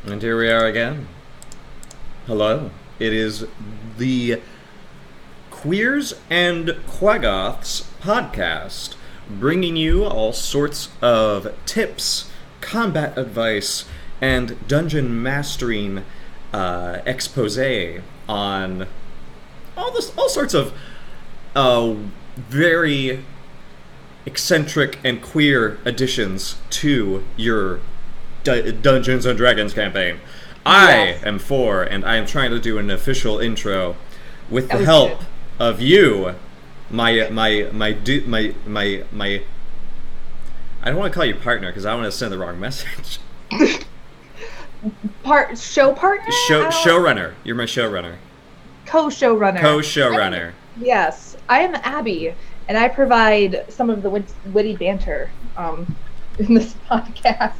And here we are again. Hello. It is the Queers and Quaggoths podcast, bringing you all sorts of tips, combat advice, and dungeon mastering expose on all sorts of very eccentric and queer additions to your Dungeons and Dragons campaign. I am four, and I am trying to do an official intro with the help of you, my. I don't want to call you partner because I want to send the wrong message. Show partner? Showrunner. You're my showrunner. Co-showrunner. Co-showrunner. Yes, I am Abby, and I provide some of the witty banter in this podcast.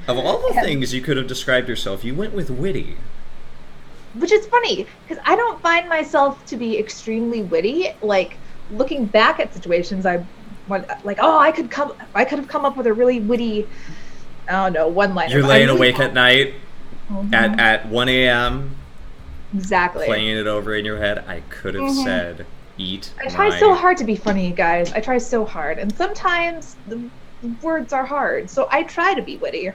Of all the things you could have described yourself, you went with witty. Which is funny, because I don't find myself to be extremely witty. Like, looking back at situations, I could have come up with a really witty, I don't know, one-liner. You're laying awake at night at 1 a.m. Exactly. Playing it over in your head. I could have said, eat I try so hard to be funny, guys. I try so hard. And sometimes the words are hard, so I try to be witty.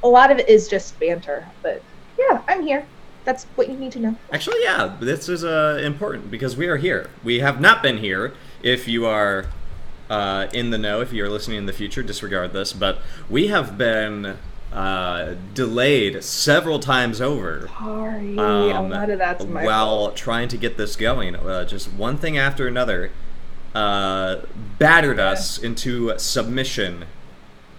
A lot of it is just banter, but yeah, I'm here. That's what you need to know. Actually, yeah, this is important because we are here. We have not been here. If you are in the know, if you are listening in the future, disregard this, but we have been delayed several times over. Sorry, a lot of that's my while fault. Trying to get this going. Just one thing after another battered us into submission.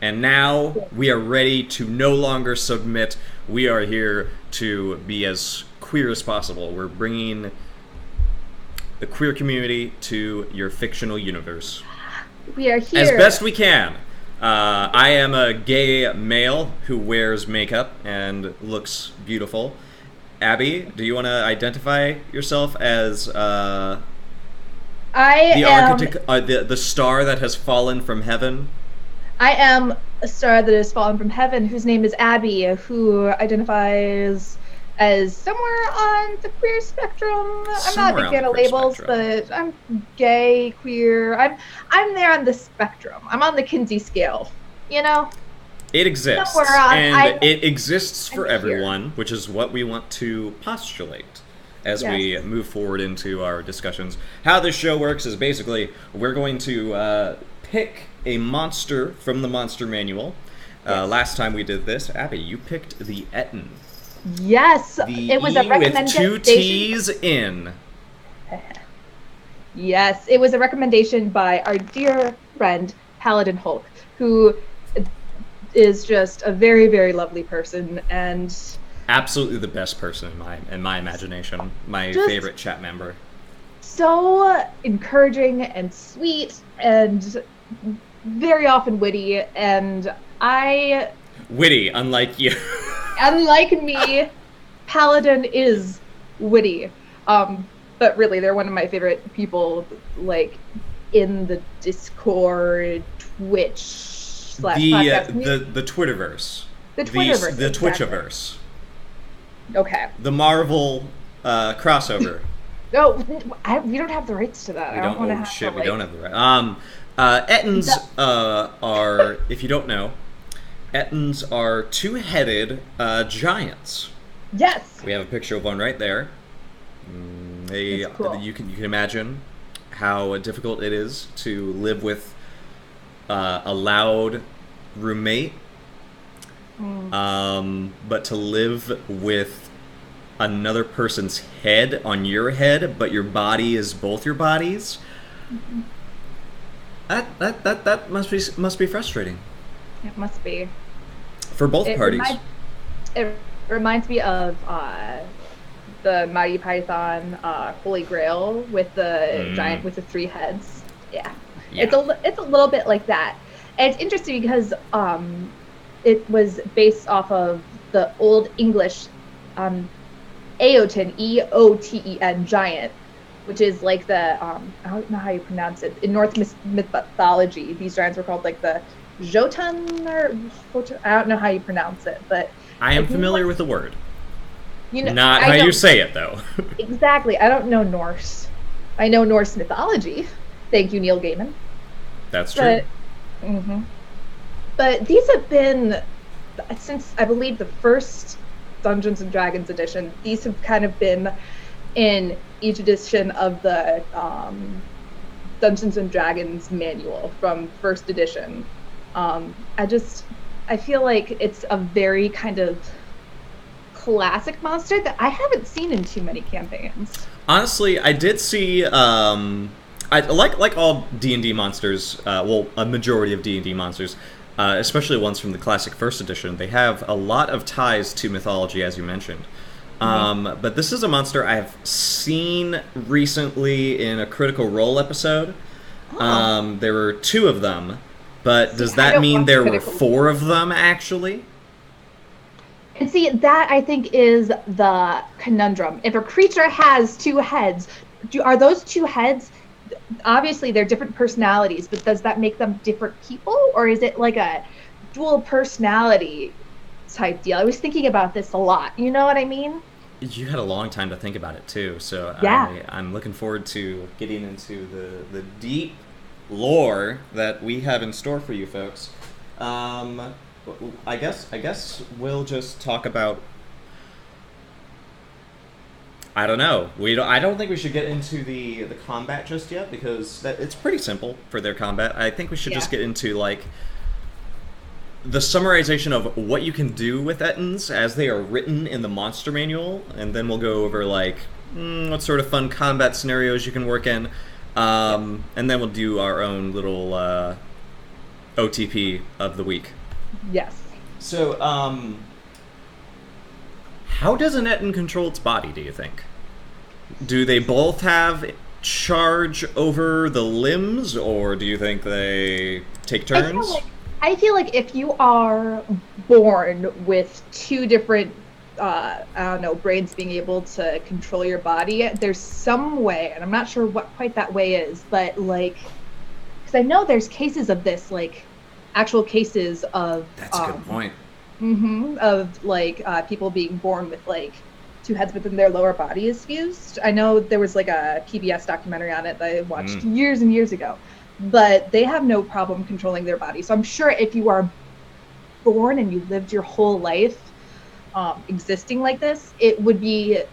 And now we are ready to no longer submit. We are here to be as queer as possible. We're bringing the queer community to your fictional universe. We are here. As best we can. I am a gay male who wears makeup and looks beautiful. Abby, do you want to identify yourself as the star that has fallen from heaven? I am a star that has fallen from heaven, whose name is Abby, who identifies as somewhere on the queer spectrum. I'm not a big fan of labels, but I'm gay, queer. I'm there on the spectrum. I'm on the Kinsey scale, you know? It exists, it exists for everyone, which is what we want to postulate as we move forward into our discussions. How this show works is basically we're going to pick a monster from the monster manual. Last time we did this, Abby, you picked the Ettin. Yes, it was a recommendation. With 2 T's in. Yes, it was a recommendation by our dear friend Paladin Hulk, who is just a very, very lovely person and absolutely the best person in my imagination. My favorite chat member. So encouraging and sweet and very often witty, and witty, unlike you. Unlike me, Paladin is witty. But really, they're one of my favorite people, like, in the Discord, Twitch / podcast. The Twitterverse. The Twitterverse. The Twitchiverse. Okay. The Marvel crossover. No, we don't have the rights to that. We don't have the right. Ettins are, if you don't know, Ettins are 2-headed giants. Yes. We have a picture of one right there. Cool. You can imagine how difficult it is to live with a loud roommate, but to live with another person's head on your head, but your body is both your bodies. Mm-hmm. That must be frustrating. It must be. For both parties. It reminds me of the Mighty Python Holy Grail with the giant with the 3 heads. Yeah. It's a little bit like that. And it's interesting because it was based off of the Old English Eoten, Eoten giant, which is like the I don't know how you pronounce it. In Norse mythology, these giants were called like the Jotun, or I don't know how you pronounce it, but I am familiar with the word. You know, not how you say it, though. Exactly. I don't know Norse. I know Norse mythology. Thank you, Neil Gaiman. That's true. But these have been, since I believe the first Dungeons and Dragons edition, these have kind of been in each edition of the Dungeons and Dragons manual from first edition. I feel like it's a very kind of classic monster that I haven't seen in too many campaigns. Honestly, I did see, I like all D&D monsters, a majority of D&D monsters, especially ones from the classic first edition, they have a lot of ties to mythology, as you mentioned. But this is a monster I've seen recently in a Critical Role episode. There were 2 of them, but does that mean there were 4 of them, actually? And see, that I think is the conundrum. If a creature has 2 heads, are those 2 heads, obviously they're different personalities, but does that make them different people? Or is it like a dual personality type deal? I was thinking about this a lot. You know what I mean? You had a long time to think about it, too. So yeah. I'm looking forward to getting into the deep lore that we have in store for you folks. I guess we'll just talk about. I don't know. I don't think we should get into the combat just yet because it's pretty simple for their combat. I think we should just get into like the summarization of what you can do with Ettins as they are written in the monster manual, and then we'll go over like what sort of fun combat scenarios you can work in, and then we'll do our own little OTP of the week. Yes. So, how does an Ettin control its body, do you think? Do they both have charge over the limbs, or do you think they take turns? I feel like if you are born with 2 different, brains being able to control your body, there's some way, and I'm not sure what quite that way is, but like, because I know there's cases of this, like, actual cases of that's a good point. Of like people being born with like 2 heads, but then their lower body is fused. I know there was like a PBS documentary on it that I watched years and years ago, but they have no problem controlling their body. So I'm sure if you are born and you lived your whole life existing like this, it would be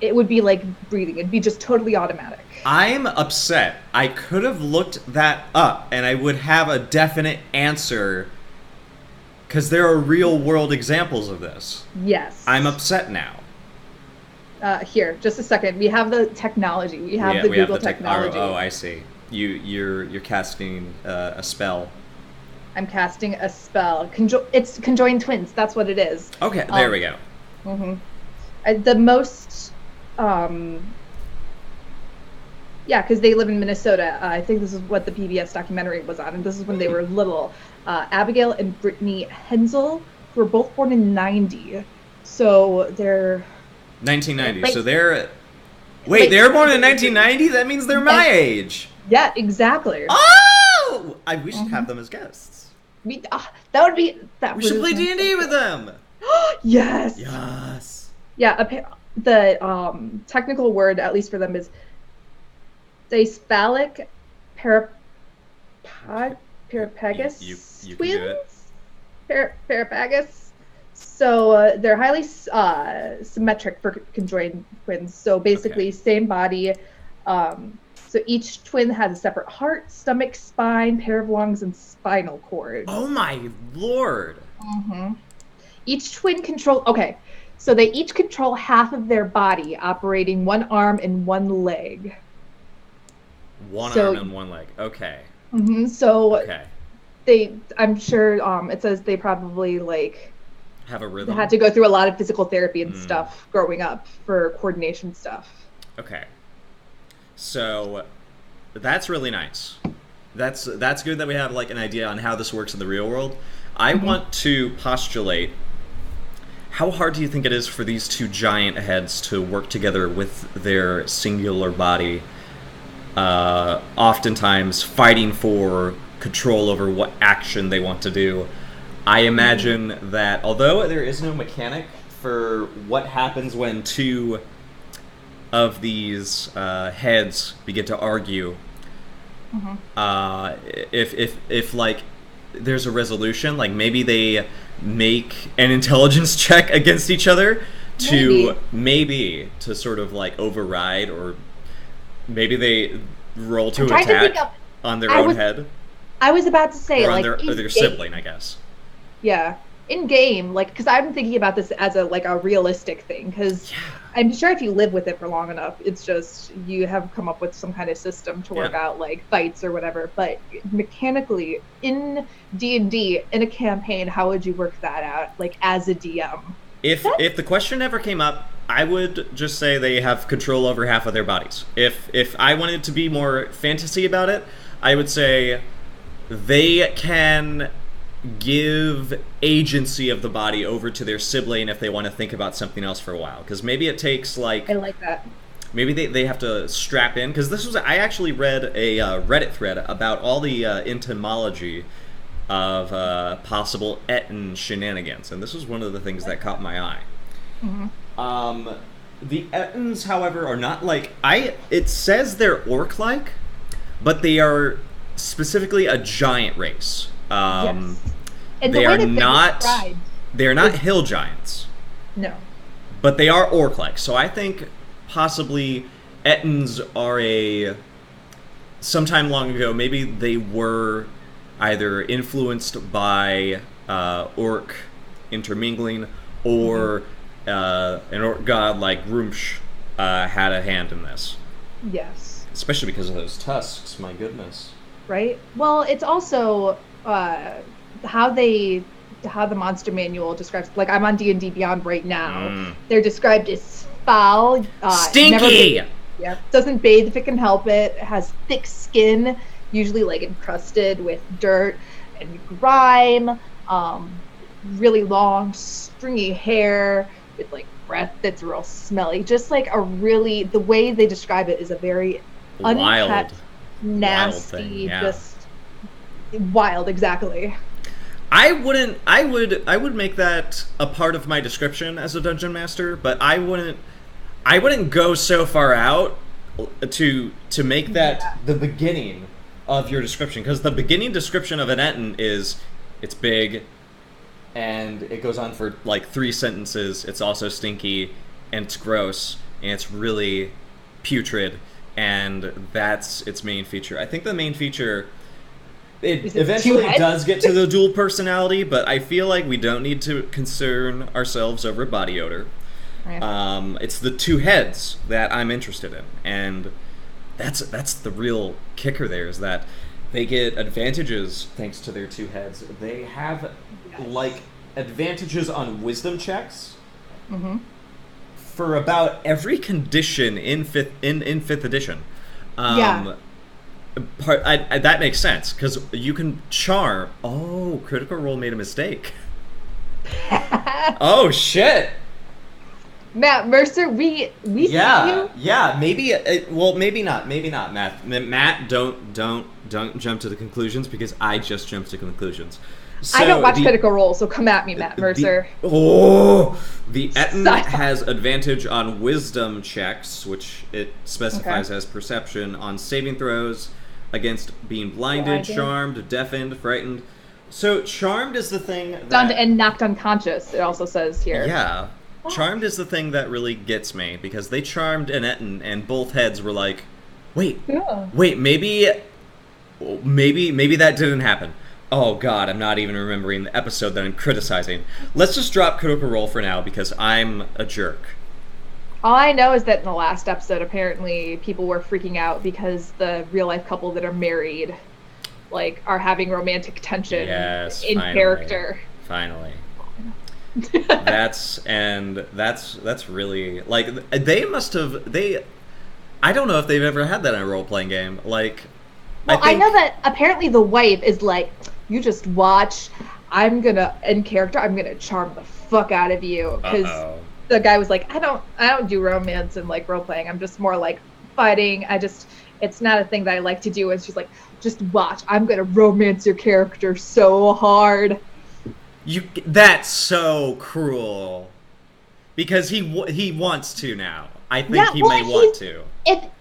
like breathing. It'd be just totally automatic. I'm upset. I could have looked that up, and I would have a definite answer, because there are real-world examples of this. Yes. I'm upset now. Here, just a second. We have the technology. We have the Google technology. Oh, I see. You're casting a spell. I'm casting a spell. It's conjoined twins. That's what it is. Okay, there we go. The most... because they live in Minnesota. I think this is what the PBS documentary was on, and this is when they were little. Abigail and Brittany Hensel were both born in 90. So they're... 1990. So they're... Wait, they were born in 1990? That means they're my age. Yeah, exactly. Oh! We should have them as guests. We should play D&D with them. Yes. Yes. Yeah, the technical word, at least for them, is cephalic parapagus you twins. Can do it. Parapagus. So they're highly symmetric for conjoined twins. So basically, same body. So each twin has a separate heart, stomach, spine, pair of lungs, and spinal cord. Oh my lord! Each twin control. Okay, so they each control half of their body, operating 1 arm and 1 leg. One arm and 1 leg. Okay. So I'm sure it says they probably like have a rhythm. They had to go through a lot of physical therapy and stuff growing up for coordination stuff. Okay. So that's really nice. That's good that we have like an idea on how this works in the real world. I want to postulate, how hard do you think it is for these 2 giant heads to work together with their singular body, oftentimes fighting for control over what action they want to do? I imagine that although there is no mechanic for what happens when two of these heads begin to argue, if like there's a resolution, like maybe they make an intelligence check against each other to maybe to sort of like override, or maybe they roll to attack on their own head. I was about to say, or like, their sibling, I guess. Yeah, in game, like, because I've been thinking about this as a realistic thing, because I'm sure if you live with it for long enough, it's just you have come up with some kind of system to work out like fights or whatever. But mechanically, in D&D, in a campaign, how would you work that out, like as a DM? If the question ever came up, I would just say they have control over half of their bodies. If I wanted to be more fantasy about it, I would say they can give agency of the body over to their sibling if they want to think about something else for a while. Because maybe it takes like... I like that. Maybe they have to strap in. Because I actually read a Reddit thread about all the etymology of possible Ettins shenanigans. And this was one of the things that caught my eye. The Ettins, however, are not like... It says they're orc-like, but they are specifically a giant race. And they are not hill giants. No. But they are orc-like. So I think possibly Ettins are sometime long ago, maybe they were either influenced by orc intermingling, or an orc god like Rumsh had a hand in this. Yes. Especially because of those tusks, my goodness. Right? Well, it's also how the monster manual describes, like I'm on D&D Beyond right now. They're described as foul, stinky. Doesn't bathe if it can help it. Has thick skin, usually like encrusted with dirt and grime. Really long, stringy hair with like breath that's real smelly. Just like the way they describe it is a very unkept, nasty, just wild. Exactly. I would make that a part of my description as a dungeon master, but I wouldn't go so far out to make that the beginning of your description, because the beginning description of an Ettin is it's big and it goes on for like 3 sentences. It's also stinky and it's gross and it's really putrid, and that's its main feature. I think the main feature, it eventually does get to the dual personality, but I feel like we don't need to concern ourselves over body odor. It's the 2 heads that I'm interested in, and that's the real kicker there, is that they get advantages thanks to their 2 heads. They have like advantages on wisdom checks for about every condition in fifth edition. That makes sense, because you can charm. Oh, Critical Role made a mistake. Oh shit. Matt Mercer, we see you. Yeah, maybe. Well, maybe not, Matt. Matt, don't jump to the conclusions, because I just jumped to conclusions. So I don't watch Critical Role, so come at me, Matt Mercer. The Ettin has advantage on wisdom checks, which it specifies as perception, on saving throws against being blinded, charmed, deafened, frightened. So charmed is the thing that... and knocked unconscious, it also says here. Yeah. Charmed is the thing that really gets me, because they charmed an Ettin and both heads were like, wait, maybe that didn't happen. Oh god, I'm not even remembering the episode that I'm criticizing. Let's just drop Critical Role for now, because I'm a jerk. All I know is that in the last episode, apparently people were freaking out because the real-life couple that are married, like, are having romantic tension in character. Finally. That's really, like, they must have, I don't know if they've ever had that in a role-playing game. Like, well, I know that apparently the wife is like, you just watch, I'm gonna charm the fuck out of you, because the guy was like, I don't do romance and like role-playing, I'm just more like fighting, it's not a thing that I like to do. And she's like, just watch, I'm gonna romance your character so hard. That's so cruel. Because he wants to now. I think he may want to.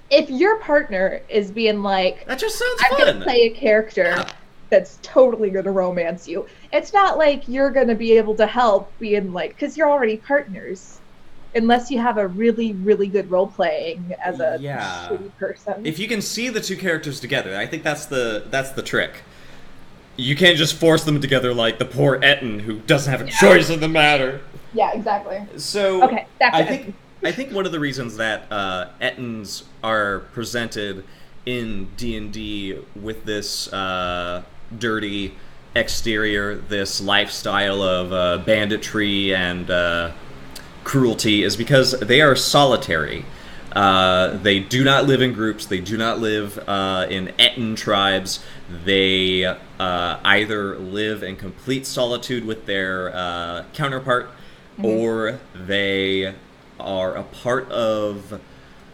If your partner is being like, that just sounds I'm fun. gonna play a character that's totally gonna romance you. It's not like you're gonna be able to help being like, because you're already partners. Unless you have a really, really good role playing as a shitty person. If you can see the two characters together, I think that's the trick. You can't just force them together like the poor Ettin who doesn't have a choice in the matter. Yeah, exactly. So okay, I think one of the reasons that Ettins are presented in D&D with this dirty exterior, this lifestyle of banditry and cruelty is because they are solitary. They do not live in groups. They do not live in Ettin tribes. They either live in complete solitude with their counterpart, or they are a part of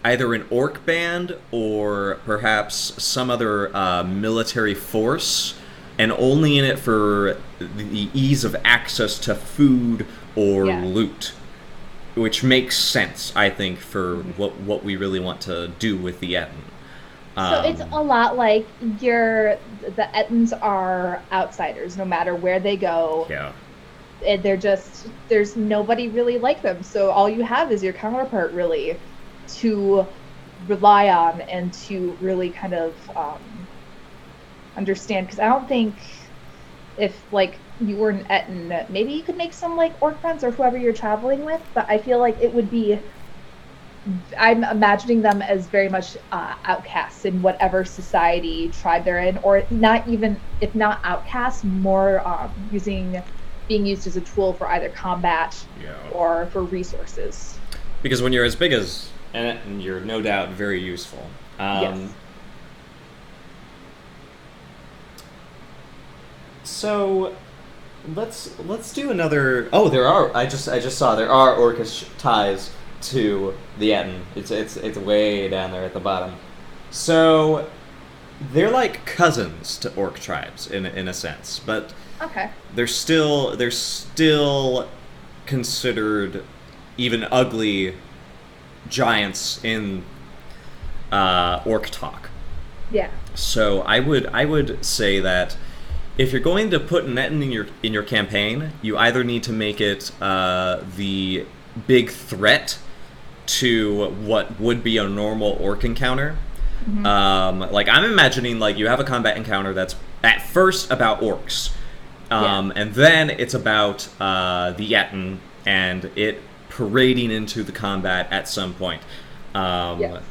either an orc band or perhaps some other military force, and only in it for the ease of access to food or loot. Which makes sense, I think, for what we really want to do with the Ettin. So it's a lot like the Ettins are outsiders, no matter where they go. Yeah. And there's nobody really like them. So all you have is your counterpart, really, to rely on and to really kind of understand. Because I don't think if, like, you were an Ettin, maybe you could make some like orc friends or whoever you're traveling with, but I feel like it would be, I'm imagining them as very much outcasts in whatever society, tribe they're in, or not even, if not outcasts, more being used as a tool for either combat or for resources. Because when you're as big as Ettin, you're no doubt very useful. Yes. So let's do another. Oh, there are. I just saw there are orcish ties to the Ettin. It's way down there at the bottom. So they're like cousins to orc tribes in a sense, but they're still considered even ugly giants in orc talk. Yeah. So I would say that if you're going to put an Ettin in your campaign, you either need to make it the big threat to what would be a normal orc encounter. Like I'm imagining, like you have a combat encounter that's at first about orcs, and then it's about the Ettin and it parading into the combat at some point. I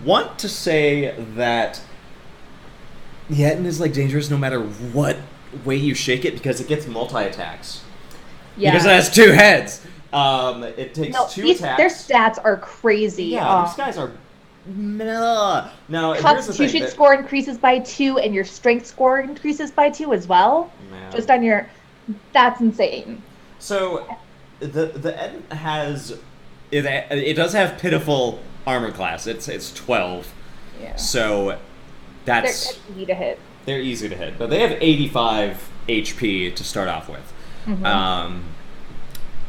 want to say that the Ettin is like dangerous no matter what way you shake it because it gets multi-attacks. Yeah. Because it has two heads. It takes two attacks. Their stats are crazy. Yeah, these guys are... Now, Constitution score increases by 2 and your strength score increases by 2 as well. Man. Just on your... That's insane. So, the Ettin has... It does have pitiful armor class. It's 12. Yeah. So... They're easy to hit. They're easy to hit, but they have 85 HP to start off with.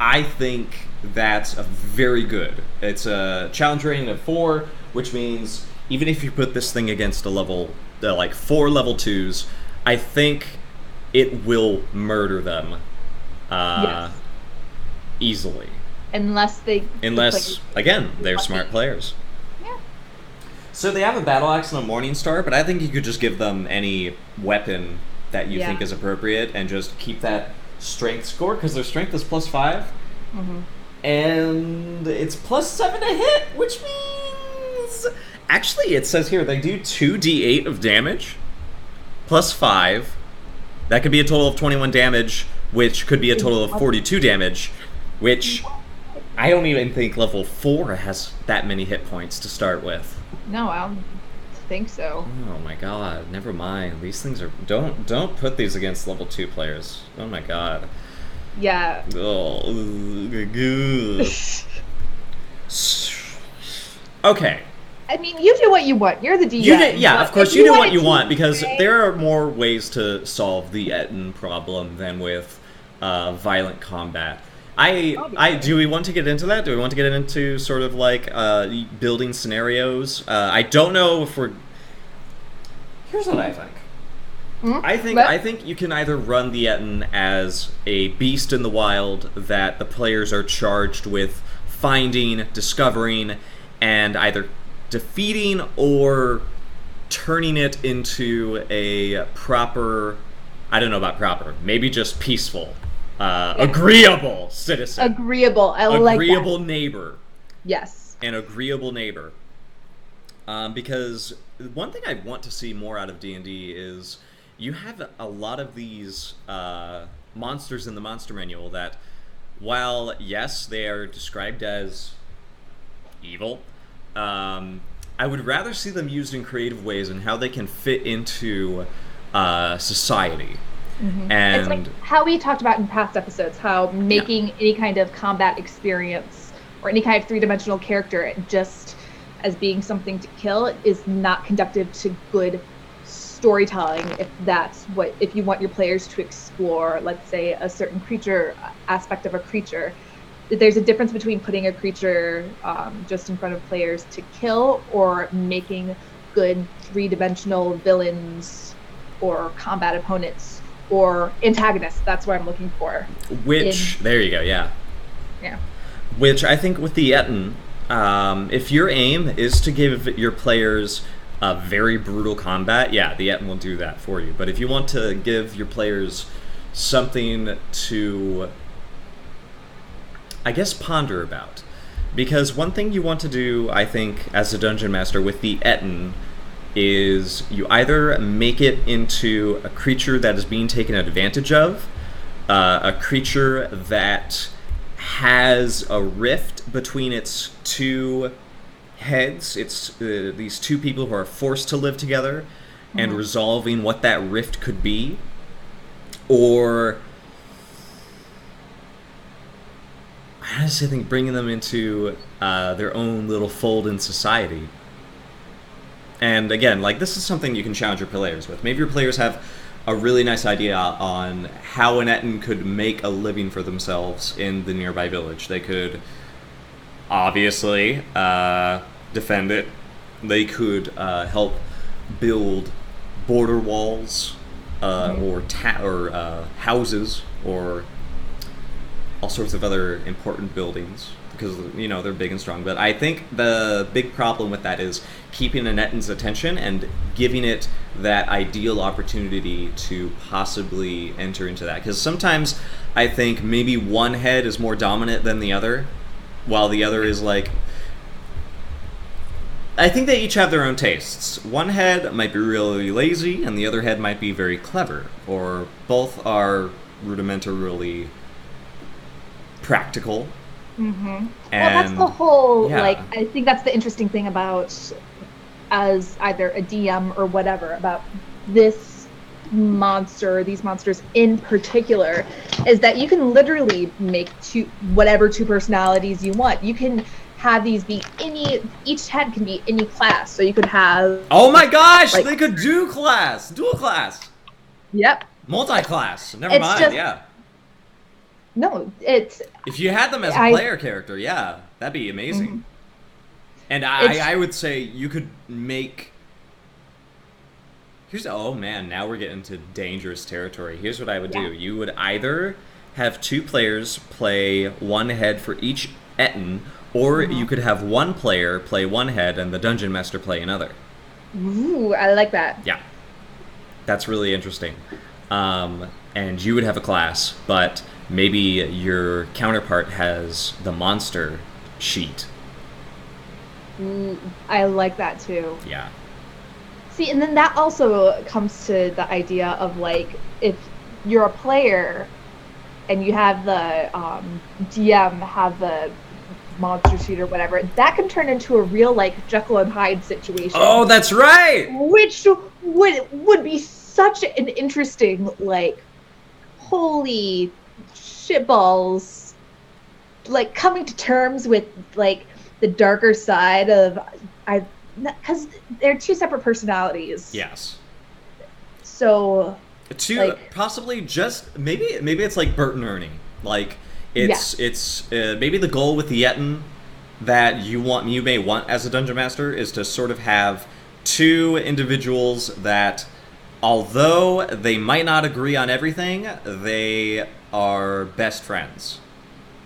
I think that's a very good. It's a challenge rating of 4, which means even if you put this thing against a level, like 4 level 2s, I think it will murder them easily. Unless, again, they're smart players. So they have a battle axe and a morning star, but I think you could just give them any weapon that you think is appropriate and just keep that strength score, because their strength is +5. And it's +7 to hit, which means... Actually, it says here they do 2d8 of damage, +5. That could be a total of 21 damage, which could be a total of 42 damage, which I don't even think level 4 has that many hit points to start with. No, I don't think so. Oh my god, never mind. These things are... Don't put these against level 2 players. Oh my god. Yeah. Oh. Okay. I mean, you do what you want. You're the DM. Yeah, of course you do what you want, because there are more ways to solve the Ettin problem than with violent combat. Do we want to get into that? Do we want to get into sort of like building scenarios? I don't know if we're... Here's what I think. I think you can either run the Ettin as a beast in the wild that the players are charged with finding, discovering, and either defeating or turning it into a proper, I don't know about proper, maybe just peaceful, agreeable citizen. Agreeable, I like that. Agreeable neighbor. Yes. An agreeable neighbor. Because one thing I want to see more out of D&D is you have a lot of these monsters in the monster manual that, while, yes, they are described as evil, I would rather see them used in creative ways and how they can fit into society. Mm-hmm. And it's like how we talked about in past episodes, how making any kind of combat experience or any kind of three-dimensional character just as being something to kill is not conducive to good storytelling. If you want your players to explore, let's say, a certain creature aspect of a creature, there's a difference between putting a creature just in front of players to kill or making good three-dimensional villains or combat opponents or antagonists. That's what I'm looking for. There you go, yeah. Yeah. Which I think with the Ettin, if your aim is to give your players a very brutal combat, the Ettin will do that for you. But if you want to give your players something to, I guess, ponder about, because one thing you want to do, I think, as a dungeon master with the Ettin is you either make it into a creature that is being taken advantage of, a creature that has a rift between its two heads. It's these two people who are forced to live together and resolving what that rift could be. Or I honestly think bringing them into their own little fold in society. And again, like, this is something you can challenge your players with. Maybe your players have a really nice idea on how an Ettin could make a living for themselves in the nearby village. They could obviously defend it. They could help build border walls or houses or all sorts of other important buildings, because, you know, they're big and strong. But I think the big problem with that is keeping an Ettin's attention and giving it that ideal opportunity to possibly enter into that. Because sometimes I think maybe one head is more dominant than the other, while the other is like... I think they each have their own tastes. One head might be really lazy, and the other head might be very clever. Or both are rudimentarily practical. Mm-hmm. Well, that's the whole, like, I think that's the interesting thing about, as either a DM or whatever, about this monster, these monsters in particular, is that you can literally make two personalities you want. You can have these be each head can be any class, so you could have... Oh my gosh, like, they could do dual class. Yep. Multi-class, never mind, No, it's... If you had them as a player character, that'd be amazing. Mm-hmm. And I would say you could make... Oh man, now we're getting into dangerous territory. Here's what I would do. You would either have two players play one head for each Ettin, or you could have one player play one head and the dungeon master play another. Ooh, I like that. Yeah. That's really interesting. And you would have a class, but maybe your counterpart has the monster sheet. I like that too. Yeah. See, and then that also comes to the idea of, like, if you're a player and you have the DM have the monster sheet or whatever, that can turn into a real, like, Jekyll and Hyde situation. Oh, that's right! Which would be such an interesting, like, holy shitballs, like, coming to terms with, like, the darker side of because they're two separate personalities. Yes. So possibly just maybe it's like Bert and Ernie. Like it's maybe the goal with the Ettin that you may want as a dungeon master is to sort of have two individuals that, although they might not agree on everything, they are best friends.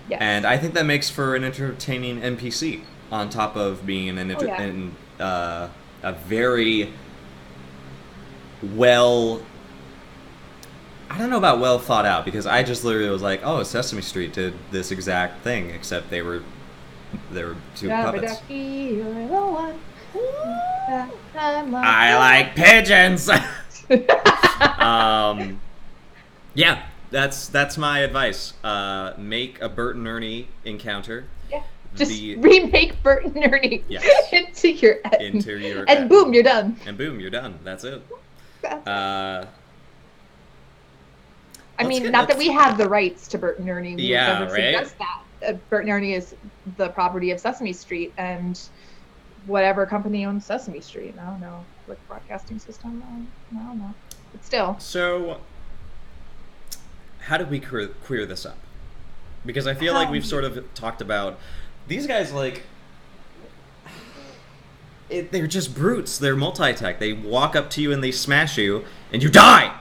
Yes. And I think that makes for an entertaining NPC on top of being a very well... I don't know about well thought out, because I just literally was like, oh, Sesame Street did this exact thing, except they were two puppets. I like pigeons! Yeah, that's my advice. Make a Bert and Ernie encounter. Yeah. Just remake Bert and Ernie into your Ettin. And boom, you're done. And boom, you're done. That's it. I mean, not that we have the rights to Bert and Ernie. We never suggest that. Bert and Ernie is the property of Sesame Street, and whatever company owns Sesame Street. I don't know. Like broadcasting system? I don't know. But still. So, how did we queer this up? Because I feel like we've sort of talked about these guys, like, they're just brutes. They're multi-attack. They walk up to you and they smash you, and you die!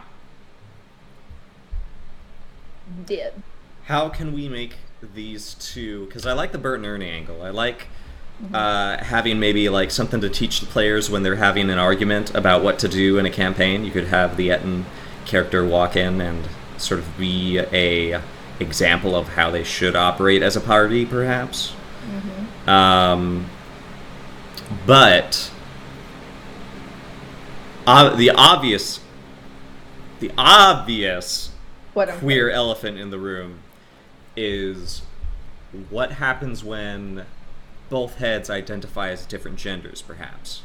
Did. How can we make these two... Because I like the Bert and Ernie angle. I like having maybe like something to teach the players when they're having an argument about what to do in a campaign. You could have the Ettin character walk in and sort of be a example of how they should operate as a party, perhaps. But the obvious queer elephant in the room is what happens when both heads identify as different genders, perhaps.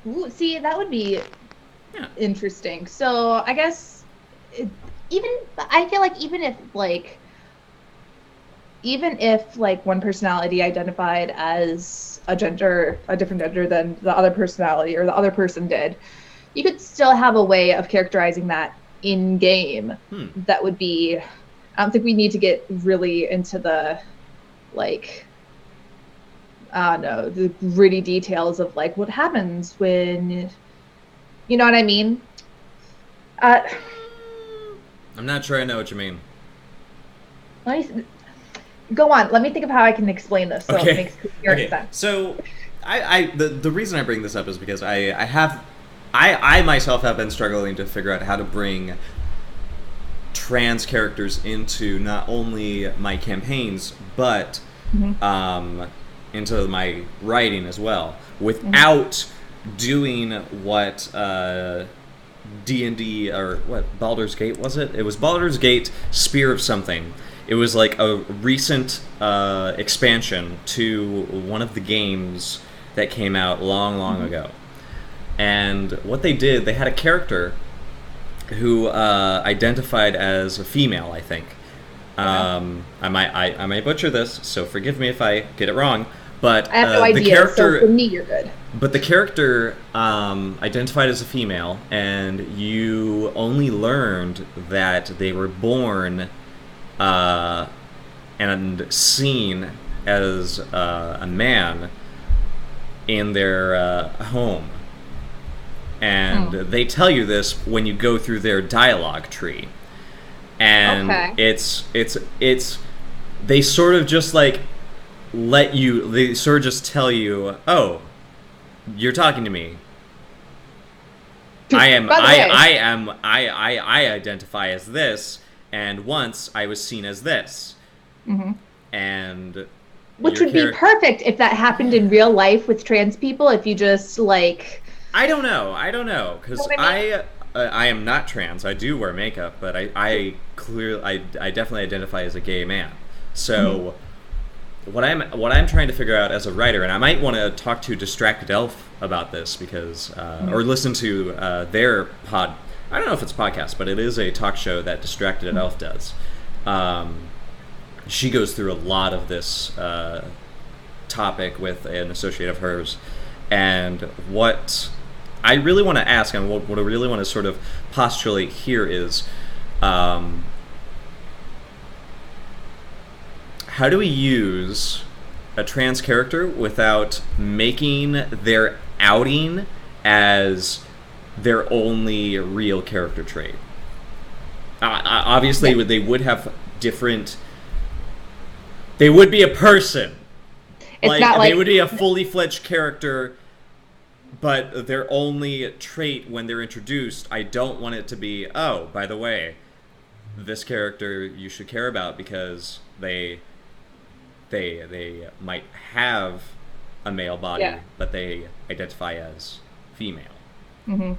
Ooh, see, that would be interesting. So I guess I feel like even if one personality identified as a different gender than the other personality or the other person did, you could still have a way of characterizing that in game. That would be... I don't think we need to get really into the the gritty details of what happens when, you know what I mean? I'm not sure I know what you mean. Go on. Let me think of how I can explain this so it makes clear sense. So, the reason I bring this up is because I myself have been struggling to figure out how to bring trans characters into not only my campaigns but into my writing as well, without doing what D&D or what Baldur's Gate was it? It was Baldur's Gate Spear of something. It was like a recent expansion to one of the games that came out long ago. And what they did, they had a character who identified as a female, I think. I might butcher this, so forgive me if I get it wrong. But I have no idea, so for me, you're good. But the character identified as a female, and you only learned that they were born and seen as a man in their home. And they tell you this when you go through their dialogue tree. And it's they sort of just they sort of just tell you, oh, you're talking to me. I identify as this, and once I was seen as this. And which would be perfect if that happened in real life with trans people, if you just I don't know, because I am not trans. I do wear makeup, but I definitely identify as a gay man. So what I'm trying to figure out as a writer, and I might want to talk to Distracted Elf about this, because or listen to their pod. I don't know if it's a podcast, but it is a talk show that Distracted Elf does. She goes through a lot of this topic with an associate of hers, and what I really want to ask, and what I really want to sort of postulate here is, how do we use a trans character without making their outing as their only real character trait? Obviously, yeah. They would have different... They would be a person. It's not like... They would be a fully fledged character, but their only trait when they're introduced, I don't want it to be, oh, by the way, this character you should care about because they might have a male body, yeah, but they identify as female. Mm-hmm.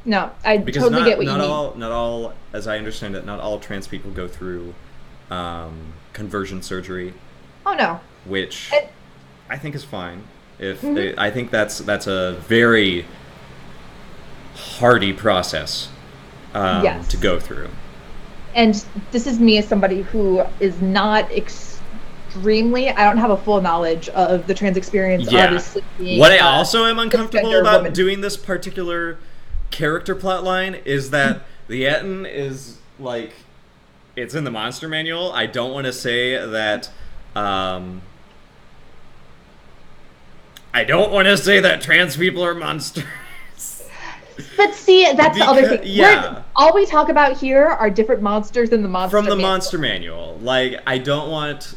No, I because totally get what you mean. Not all, as I understand it, not all trans people go through conversion surgery. Oh no. Which I think is fine. If mm-hmm. I think that's a very hardy process yes. to go through. And this is me as somebody who is not extremely... I don't have a full knowledge of the trans experience. Yeah. Obviously, being, what I also am uncomfortable about doing this particular character plot line is that the Ettin is like... It's in the monster manual. I don't want to say that... I don't want to say that trans people are monsters. But see, that's the other thing. Yeah. All we talk about here are different monsters in the monster manual. From the monster manual. Like, I don't want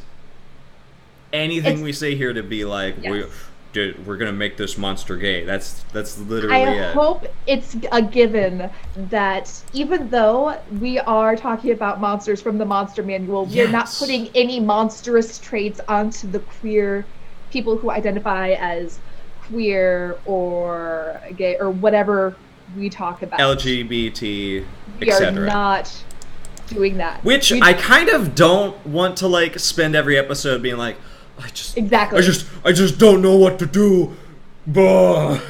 anything we say here to be like, yes. we're going to make this monster gay. That's literally it. I hope it's a given that even though we are talking about monsters from the monster manual, yes. we're not putting any monstrous traits onto the queer people who identify as queer or gay or whatever we talk about. LGBT, etc. We are not doing that. Which I kind of don't want to like spend every episode being like, I just don't know what to do. Bah.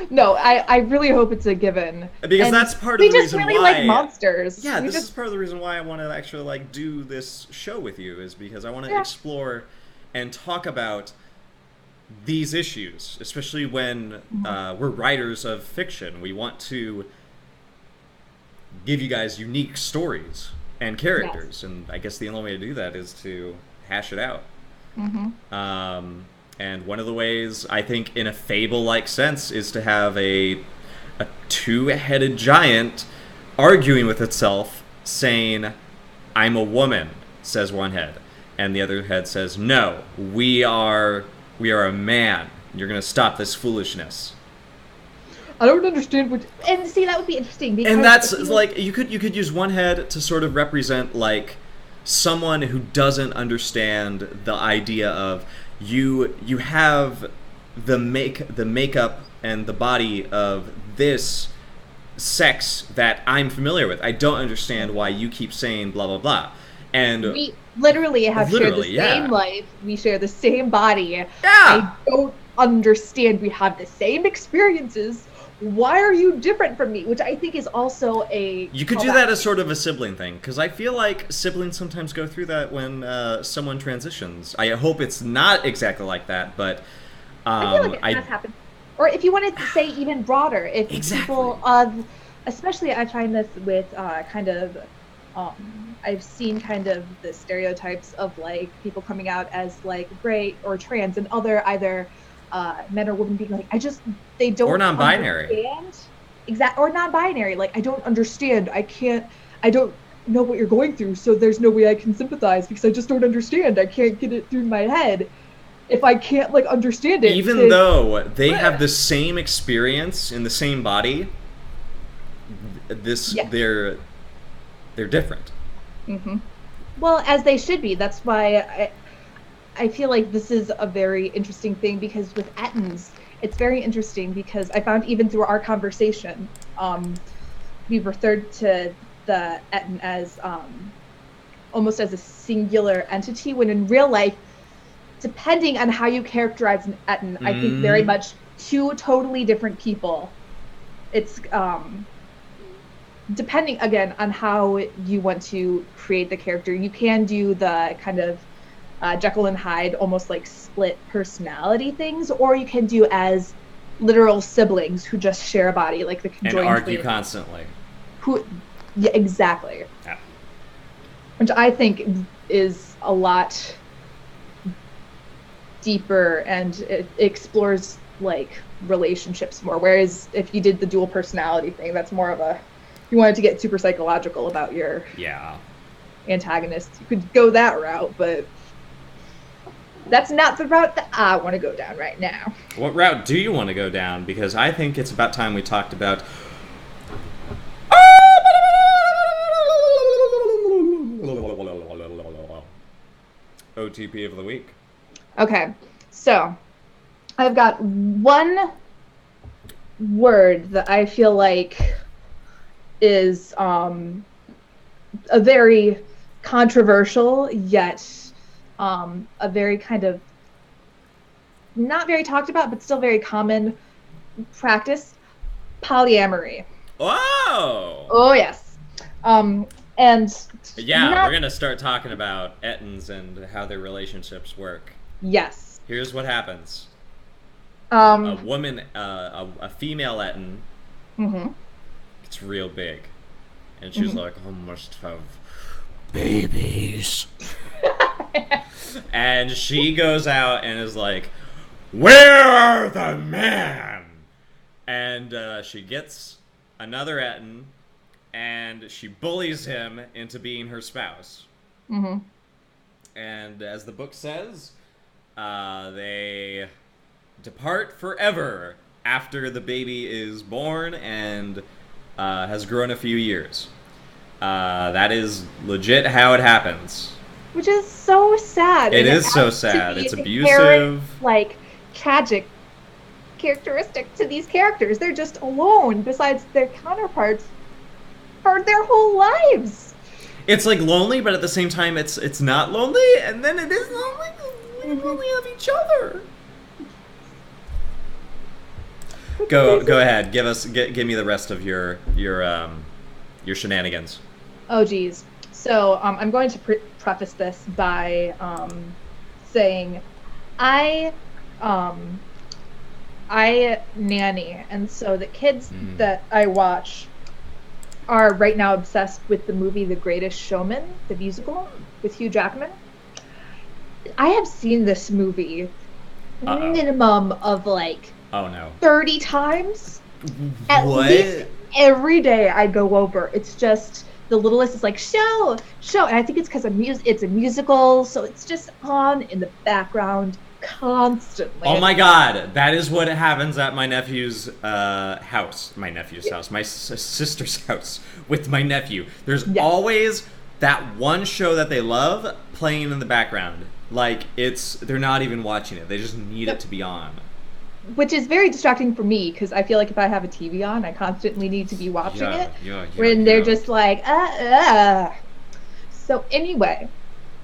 No, I really hope it's a given. Because and that's part of the reason why... We just really like monsters. Yeah, this is part of the reason why I want to actually like do this show with you, is because I want to explore and talk about these issues, especially when we're writers of fiction. We want to give you guys unique stories and characters, yes. and I guess the only way to do that is to hash it out. Mm-hmm. And one of the ways, I think, in a fable-like sense, is to have a two-headed giant arguing with itself, saying, "I'm a woman," says one head. And the other head says, "No, we are a man. You're going to stop this foolishness." I don't understand what... And see, that would be interesting. Because and that's, like, you could use one head to sort of represent, like, someone who doesn't understand the idea of you have the makeup and the body of this sex that I'm familiar with. I don't understand why you keep saying blah, blah, blah. And... We literally have shared the same life. We share the same body. Yeah. I don't understand. We have the same experiences. Why are you different from me? Which I think is also a... You could do that as sort of a sibling thing, because I feel like siblings sometimes go through that when someone transitions. I hope it's not exactly like that, but... I feel like it has happened. Or if you wanted to say even broader, if people of... Especially I find this with kind of... I've seen kind of the stereotypes of like people coming out as like gay or trans, and either men or women being like, they don't or non-binary understand. Or non-binary. Like, I don't understand. I don't know what you're going through, so there's no way I can sympathize because I just don't understand. I can't get it through my head. If I can't like understand it, even though they have the same experience in the same body, they're different. Mm-hmm. Well, as they should be. That's why I feel like this is a very interesting thing, because with Ettins, it's very interesting because I found even through our conversation, we referred to the Ettin as almost as a singular entity, when in real life, depending on how you characterize an Ettin, I think very much two totally different people. It's depending again on how you want to create the character. You can do the kind of Jekyll and Hyde, almost like split personality things, or you can do as literal siblings who just share a body, like the conjoined and argue constantly. Yeah, exactly. Yeah. Which I think is a lot deeper, and it explores like relationships more. Whereas if you did the dual personality thing, that's more of a, you wanted to get super psychological about your antagonist. You could go that route, but that's not the route that I want to go down right now. What route do you want to go down? Because I think it's about time we talked about OTP of the week. Okay, so I've got one word that I feel like is a very controversial, yet a very kind of not very talked about, but still very common practice: polyamory. Oh Yes. And we're gonna start talking about Ettins and how their relationships work. Yes. Here's what happens. A woman, a female Ettin, gets real big, and she's like, "I must have babies," and she goes out and is like, "Where are the men?" And she gets another Ettin, and she bullies him into being her spouse. And as the book says, they depart forever after the baby is born and has grown a few years. That is legit how it happens. Which is so sad. It is so sad. It's abusive. Like, tragic characteristic to these characters. They're just alone besides their counterparts for their whole lives. It's like lonely, but at the same time it's not lonely, and then it is lonely because we only have each other. Go ahead. Give me the rest of your shenanigans. Oh geez. So I'm going to preface this by saying I nanny, and so the kids that I watch are right now obsessed with the movie The Greatest Showman, the musical with Hugh Jackman. I have seen this movie minimum of like 30 times. At least every day I go over. It's just the littlest is like show, and I think it's because it's a musical, so it's just on in the background constantly. Oh my god, that is what happens at my nephew's house. My nephew's house. My sister's house with my nephew. There's always that one show that they love playing in the background. Like, they're not even watching it. They just need it to be on. Which is very distracting for me, because I feel like if I have a TV on, I constantly need to be watching it. When they're just like, So anyway,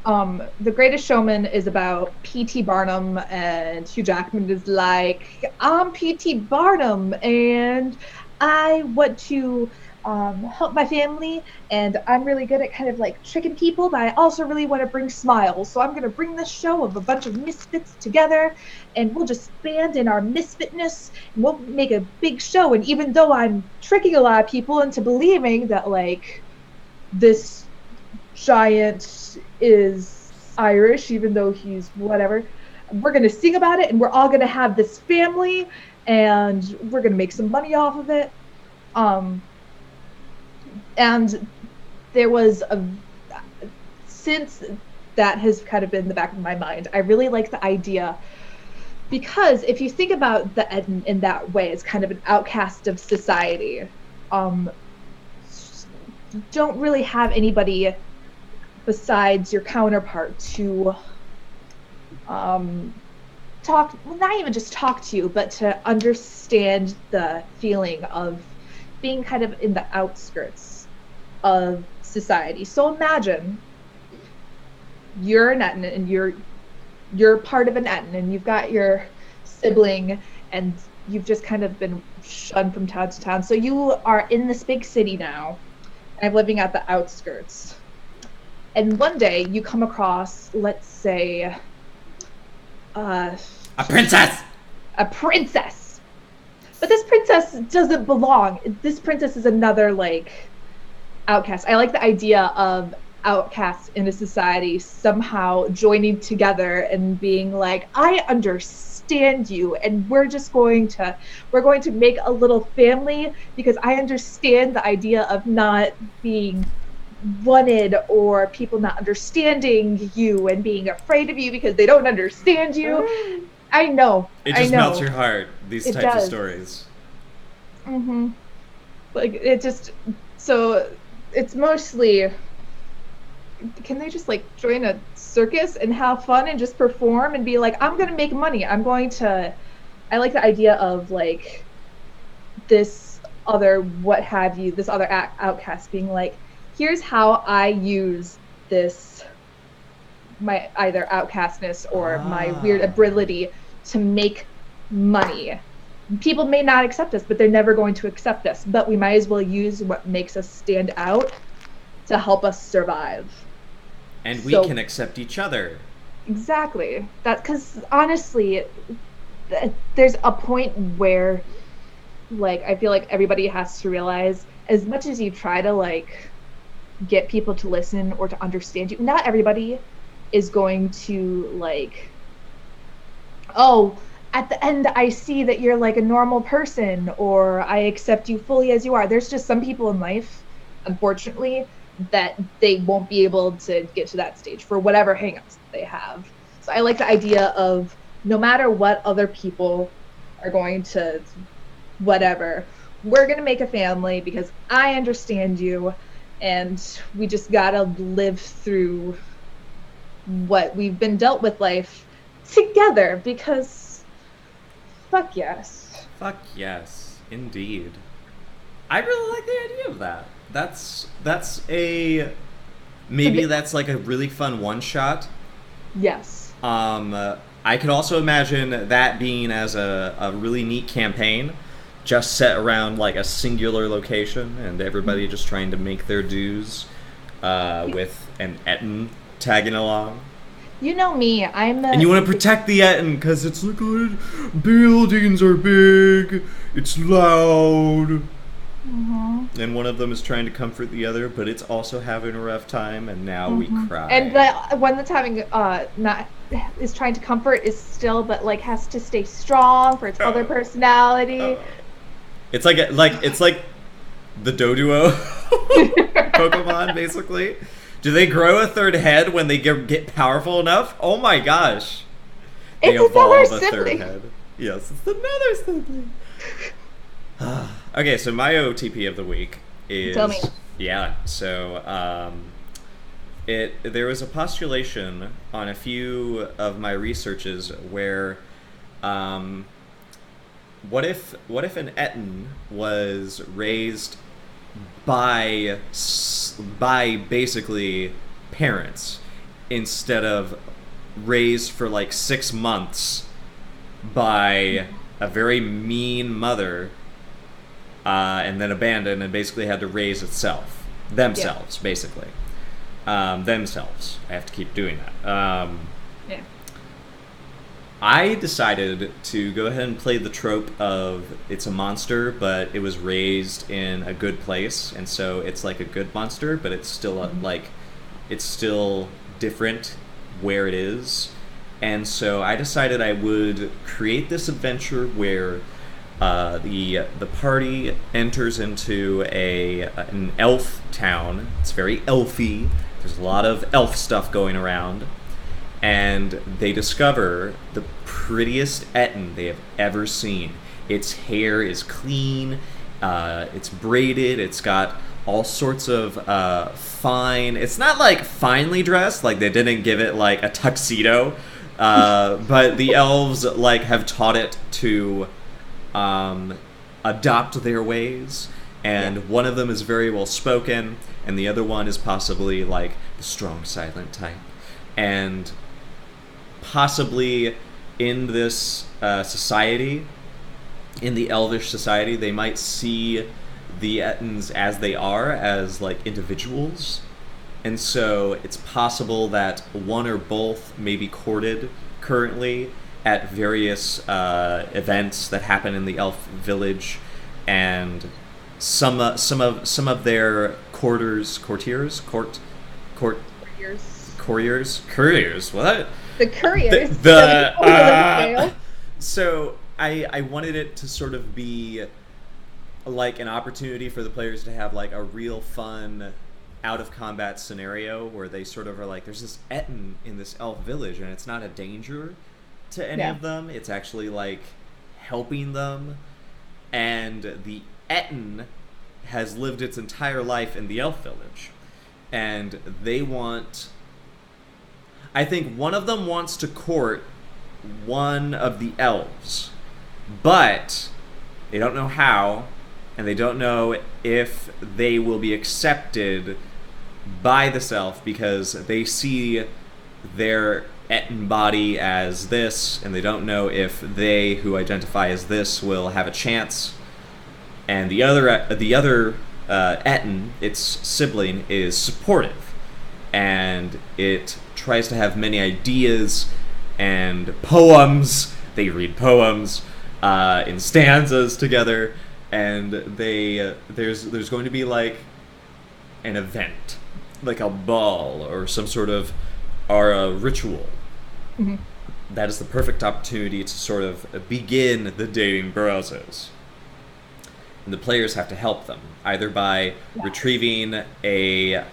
The Greatest Showman is about P.T. Barnum, and Hugh Jackman is like, I'm P.T. Barnum, and I want to help my family, and I'm really good at kind of like tricking people, but I also really want to bring smiles. So I'm going to bring this show of a bunch of misfits together, and we'll just band in our misfitness, and we'll make a big show. And even though I'm tricking a lot of people into believing that like this giant is Irish, even though he's whatever, we're going to sing about it, and we're all going to have this family, and we're going to make some money off of it. And there was since that has kind of been in the back of my mind, I really like the idea, because if you think about the Ettin in that way, it's kind of an outcast of society. Don't really have anybody besides your counterpart to not even just talk to you, but to understand the feeling of being kind of in the outskirts of society. So imagine you're an Ettin, and you're part of an Ettin, and you've got your sibling, and you've just kind of been shunned from town to town. So you are in this big city now, and living at the outskirts. And one day you come across, let's say, a princess. A princess. But this princess doesn't belong. This princess is another, like, outcast. I like the idea of outcasts in a society somehow joining together and being like, I understand you, and we're going to make a little family because I understand the idea of not being wanted or people not understanding you and being afraid of you because they don't understand you. I know. It just melts your heart, these types of stories. Mm-hmm. Like, it just... So, it's mostly... Can they just, like, join a circus and have fun and just perform and be like, I'm going to make money. I like the idea of, like, this other outcast being like, here's how I use this, my either outcastness or my weird ability to make money. People may not accept us, but they're never going to accept us. But we might as well use what makes us stand out to help us survive. And we can accept each other. Exactly. Because honestly, there's a point where, like, I feel like everybody has to realize, as much as you try to, like, get people to listen or to understand you, not everybody is going to, like, oh, at the end I see that you're like a normal person, or I accept you fully as you are. There's just some people in life, unfortunately, that they won't be able to get to that stage for whatever hangups they have. So I like the idea of, no matter what other people are going to whatever, we're going to make a family because I understand you, and we just gotta live through what we've been dealt with life together, because fuck yes. Fuck yes, indeed. I really like the idea of that. That's like a really fun one-shot. Yes. I could also imagine that being as a really neat campaign, just set around like a singular location and everybody just trying to make their dues, with an Ettin tagging along. You know me, and you want to protect the Ettin because it's like, buildings are big, it's loud. Mm-hmm. And one of them is trying to comfort the other, but it's also having a rough time, and now we cry. And the one that's having is trying to comfort is still, but like has to stay strong for its other personality. It's like the Doduo Pokemon, basically. Do they grow a third head when they get powerful enough? Oh my gosh! They evolve a third head. Yes, it's another sibling. Okay, so my OTP of the week is... Tell me. Yeah, so there was a postulation on a few of my researches where what if an Ettin was raised by basically parents instead of raised for like 6 months by a very mean mother, and then abandoned and basically had to raise themselves, basically. Themselves. I have to keep doing that. Yeah. I decided to go ahead and play the trope of it's a monster, but it was raised in a good place, and so it's like a good monster, but it's still it's still different where it is. And so I decided I would create this adventure where the party enters into an elf town. It's very elfy. There's a lot of elf stuff going around. And they discover the prettiest Ettin they have ever seen. Its hair is clean, it's braided, it's got all sorts of fine... It's not like finely dressed, like they didn't give it like a tuxedo, but the elves like have taught it to adopt their ways, and one of them is very well spoken, and the other one is possibly like the strong silent type. And possibly in this society, in the elvish society, they might see the Ettins as they are, as like individuals, And so it's possible that one or both may be courted currently at various events that happen in the elf village, and some of their couriers. What? The couriers. So I wanted it to sort of be like an opportunity for the players to have like a real fun out of combat scenario where they sort of are like, there's this Ettin in this elf village and it's not a danger to any of them. It's actually like helping them, and the Ettin has lived its entire life in the elf village, and they want, I think one of them wants to court one of the elves, but they don't know how, and they don't know if they will be accepted by this elf because they see their Ettin body as this, and they don't know if they who identify as this will have a chance. And the other Ettin, its sibling, is supportive, and it tries to have many ideas and poems. They read poems in stanzas together, and there's going to be like an event, like a ball or some sort of a ritual. Mm-hmm. That is the perfect opportunity to sort of begin the dating process. And the players have to help them, either by retrieving a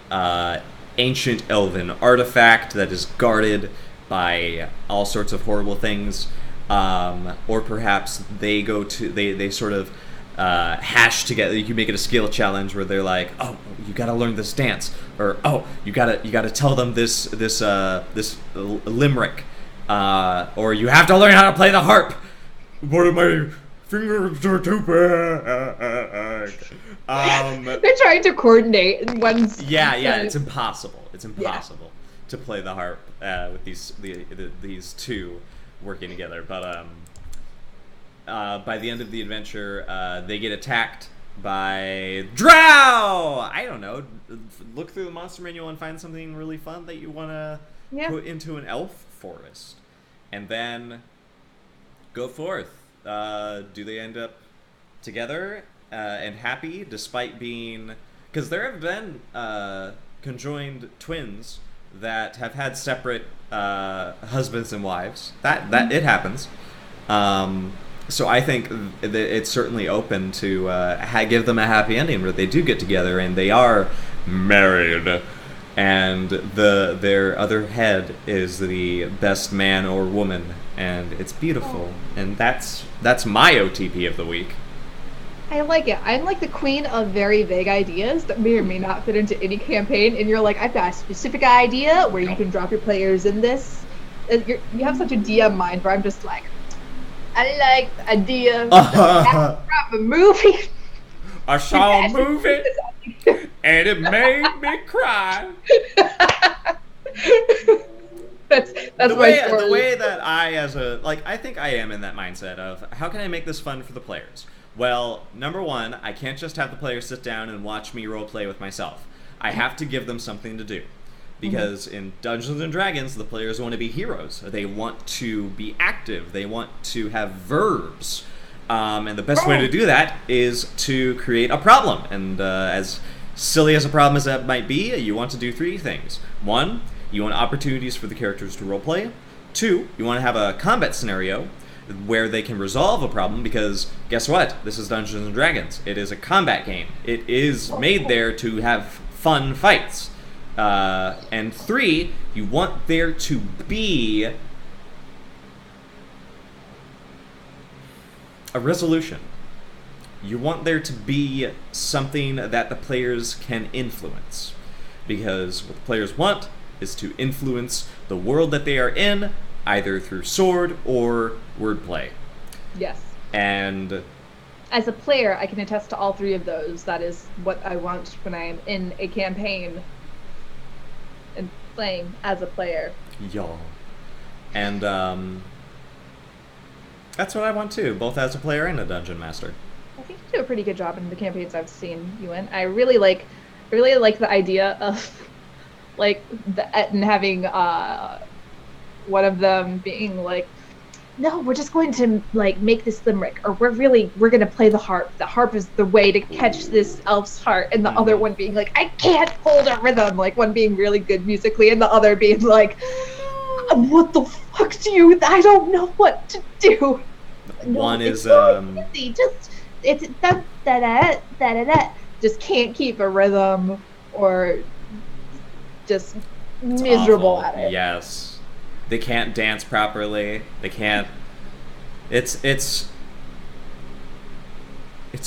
ancient elven artifact that is guarded by all sorts of horrible things, or perhaps they sort of hash together. You can make it a skill challenge where they're like, oh, you gotta learn this dance, or oh, you gotta tell them this limerick, or you have to learn how to play the harp. What am I? Fingers are too bad. They're trying to coordinate. One's it's impossible. It's impossible to play the harp with these two working together. But by the end of the adventure, they get attacked by drow. I don't know. Look through the monster manual and find something really fun that you want to put into an elf forest, and then go forth. Do they end up together and happy despite being... Because there have been conjoined twins that have had separate husbands and wives. That it happens. So I think that it's certainly open to give them a happy ending where they do get together and they are married. And their other head is the best man or woman, and it's beautiful. And that's my OTP of the week. I like it. I'm like the queen of very vague ideas that may or may not fit into any campaign, and you're like, I've got a specific idea where you can drop your players in this. You have such a DM mind where I'm just like, I like the idea of a movie. I saw a movie and it made me cry. That's the way that I think I am in that mindset of how can I make this fun for the players? Well, number one, I can't just have the players sit down and watch me roleplay with myself. I have to give them something to do. Because in Dungeons & Dragons, the players want to be heroes. They want to be active. They want to have verbs. And the best way to do that is to create a problem. And as silly as a problem as that might be, you want to do three things. One, you want opportunities for the characters to roleplay. Two, you want to have a combat scenario where they can resolve a problem, because guess what? This is Dungeons & Dragons. It is a combat game. It is made there to have fun fights. And three, you want there to be a resolution. You want there to be something that the players can influence. Because what the players want is to influence the world that they are in, either through sword or wordplay. Yes. And as a player, I can attest to all three of those. That is what I want when I'm in a campaign and playing as a player. Y'all. And that's what I want too, both as a player and a dungeon master. I think you do a pretty good job in the campaigns I've seen you in. I really like the idea of like the Ettin having one of them being like, no, we're just going to like make this limerick, or we're gonna play the harp. The harp is the way to catch this elf's heart, and the other one being like, I can't hold a rhythm. Like one being really good musically, and the other being like, what the fuck I don't know what to do. One is easy. Just it's da da da da da. Just can't keep a rhythm, or just miserable awful. At it. Yes, they can't dance properly. They can't. It's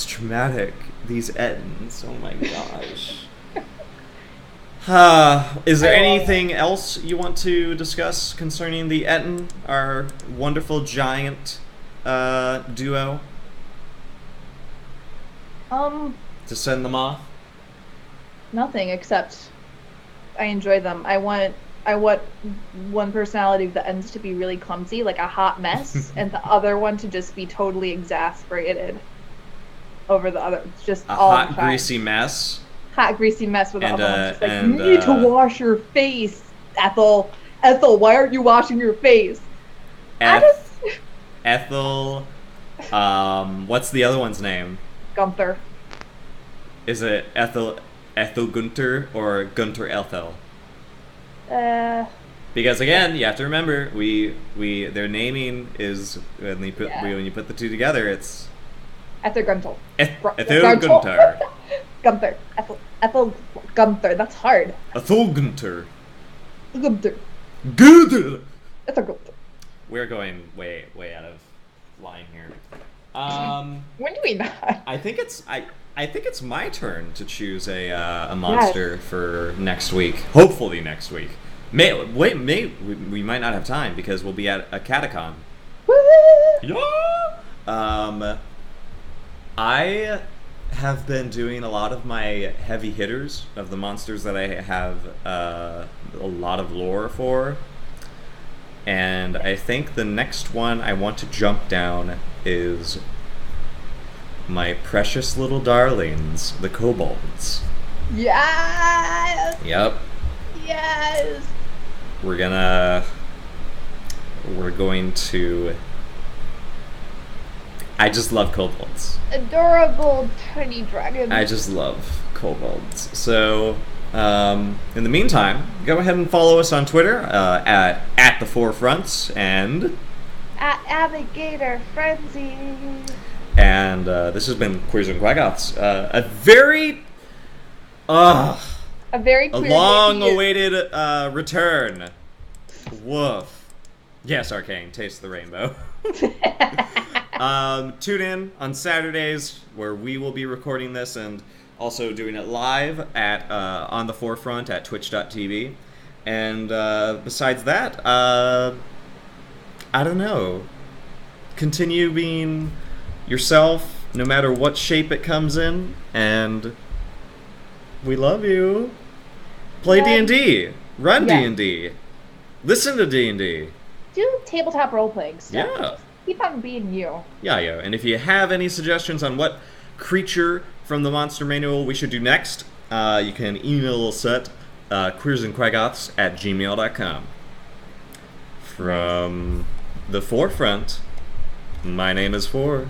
traumatic. These Ettins. Oh my gosh. Is there anything else you want to discuss concerning the Ettin, our wonderful giant duo? To send them off? Nothing, except I enjoy them. I want one personality of the ends to be really clumsy, like a hot mess, and the other one to just be totally exasperated over the other. It's just a all hot, greasy mess. Hot, greasy mess with all just like, you need to wash your face, Ethel. Ethel, why aren't you washing your face? Ethel. What's the other one's name? Gunther. Is it Ethel Gunther or Gunther Ethel? Because again, you have to remember, their naming is when you put the two together, it's Ethel Gunther. Ethel Gunther. Gunther. Ethel Gunther. That's hard. Ethel Gunther. Gunther. Gunther. Ethel Gunther. We're going way out of line here. When do we not? I think it's my turn to choose a monster for next week. Hopefully next week. We might not have time because we'll be at a catacon. Yeah. I have been doing a lot of my heavy hitters of the monsters that I have a lot of lore for. And I think the next one I want to jump down is my precious little darlings, the kobolds. Yes! Yep. Yes! We're going to... I just love kobolds. Adorable tiny dragons. I just love kobolds. So, in the meantime, go ahead and follow us on Twitter at the Forefronts and at Alligator Frenzy. And this has been Queers and Quaggoths. A very long-awaited return. Woof. Yes, Arcane, taste the rainbow. Tune in on Saturdays where we will be recording this and also doing it live at on the Forefront at twitch.tv. And besides that, I don't know. Continue being yourself, no matter what shape it comes in, and we love you. Play D&D. Run D&D. Listen to D&D. Do tabletop role-playing stuff. Yeah. Keep on being you. Yeah. And if you have any suggestions on what creature from the Monster Manual we should do next, you can email us at queersandquaggoths@gmail.com. From the Forefront, my name is For.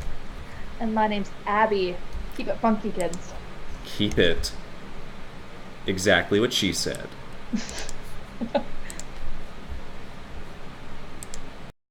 And my name's Abby. Keep it funky, kids. Keep it exactly what she said.